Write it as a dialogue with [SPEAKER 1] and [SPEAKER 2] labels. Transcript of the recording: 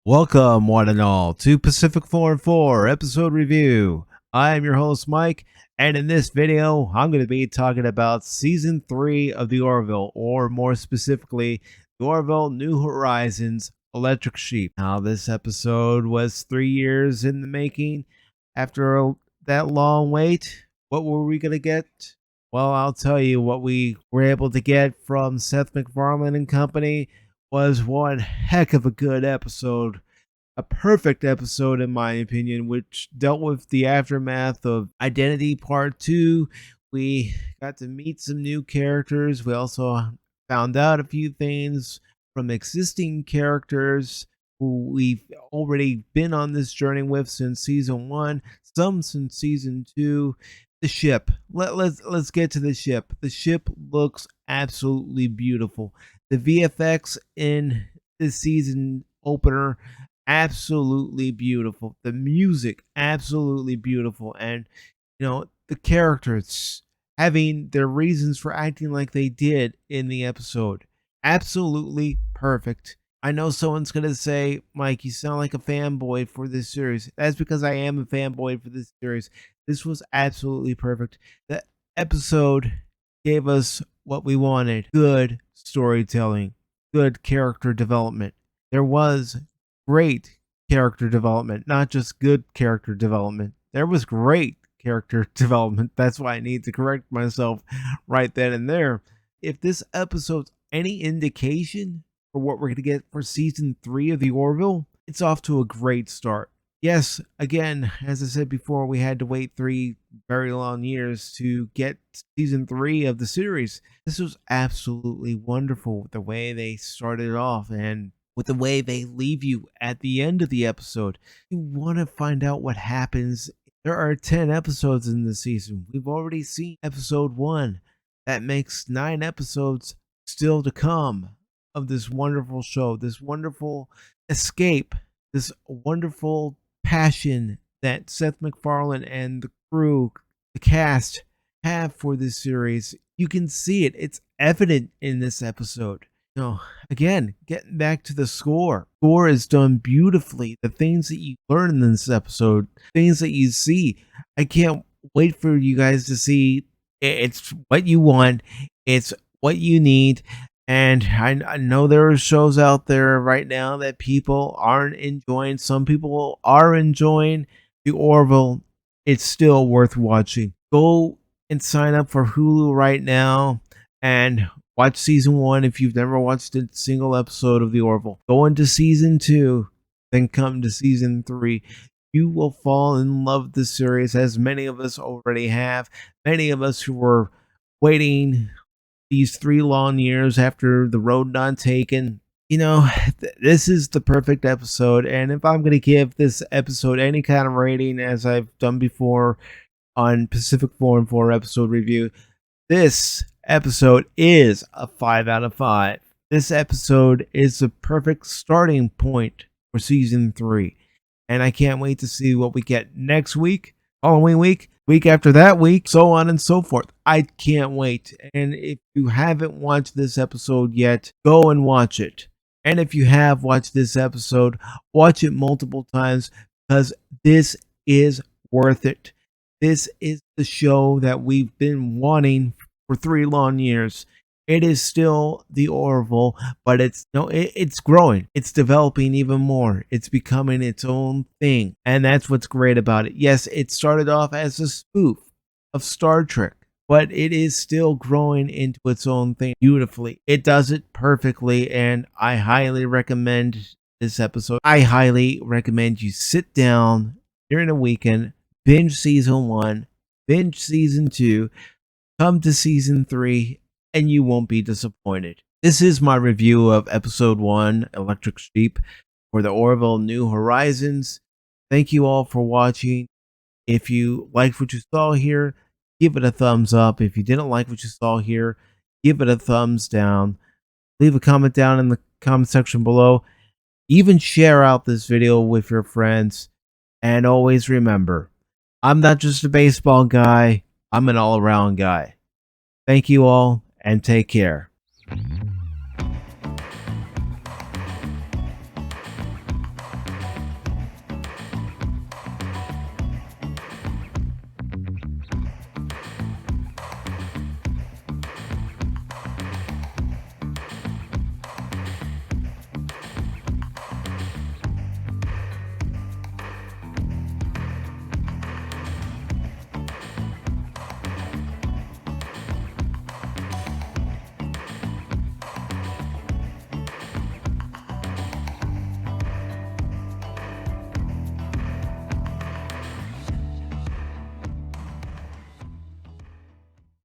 [SPEAKER 1] Welcome, one and all, to Pacific414 episode review. I am your host, Mike, and in this video, I'm going to be talking about Season 3 of the Orville, or more specifically, the Orville New Horizons Electric Sheep. Now, this episode was 3 years in the making. After that long wait, what were we going to get? Well, I'll tell you what we were able to get from Seth MacFarlane and company was one heck of a good episode. A perfect episode, in my opinion, which dealt with the aftermath of Identity Part 2. We got to meet some new characters. We also found out a few things from existing characters who we've already been on this journey with since Season 1, some since Season 2. The ship. Let's get to the ship. The ship looks absolutely beautiful. The VFX in this season opener, absolutely beautiful. The music, absolutely beautiful. And, the characters having their reasons for acting like they did in the episode. Absolutely perfect. I know someone's going to say, Mike, you sound like a fanboy for this series. That's because I am a fanboy for this series. This was absolutely perfect. The episode gave us what we wanted. Good storytelling, good character development. There was great character development, not just good character development. There was great character development. That's why I need to correct myself right then and there. If this episode's any indication for what we're going to get for Season 3 of the Orville, it's off to a great start. Yes, again, as I said before, we had to wait 3 very long years to get Season 3 of the series. This was absolutely wonderful with the way they started off and with the way they leave you at the end of the episode. You want to find out what happens. There are 10 episodes in this season. We've already seen episode 1. That makes 9 episodes still to come of this wonderful show, this wonderful escape, this wonderful passion that Seth MacFarlane and the crew, the cast, have for this series. You can see it. It's evident in this episode. Again, getting back to the score. Score is done beautifully. The things that you learn in this episode, things that you see. I can't wait for you guys to see. It's what you want. It's what you need. And I know there are shows out there right now that people aren't enjoying. Some people are enjoying. The Orville, it's still worth watching. Go and sign up for Hulu right now and watch Season 1 if you've never watched a single episode of the Orville. Go into Season 2, then come to Season 3. You will fall in love with the series, as many of us already have. Many of us who were waiting these 3 long years after the road not taken. This is the perfect episode, and if I'm going to give this episode any kind of rating, as I've done before on Pacific414 episode review, this episode is a 5 out of 5. This episode is the perfect starting point for Season 3, and I can't wait to see what we get next week, following week, week after that week, so on and so forth. I can't wait. And if you haven't watched this episode yet, go and watch it. And if you have watched this episode, watch it multiple times, because this is worth it. This is the show that we've been wanting for 3 long years. It is still the Orville, but it's growing. It's developing even more. It's becoming its own thing. And that's what's great about it. Yes, it started off as a spoof of Star Trek, but it is still growing into its own thing beautifully. It does it perfectly, and I highly recommend this episode. I highly recommend you sit down during a weekend, binge Season 1, binge Season 2, come to Season 3, and you won't be disappointed. This is my review of Episode 1, Electric Sheep, for the Orville New Horizons. Thank you all for watching. If you liked what you saw here, give it a thumbs up. If you didn't like what you saw here, give it a thumbs down. Leave a comment down in the comment section below. Even share out this video with your friends. And always remember, I'm not just a baseball guy, I'm an all-around guy. Thank you all, and take care.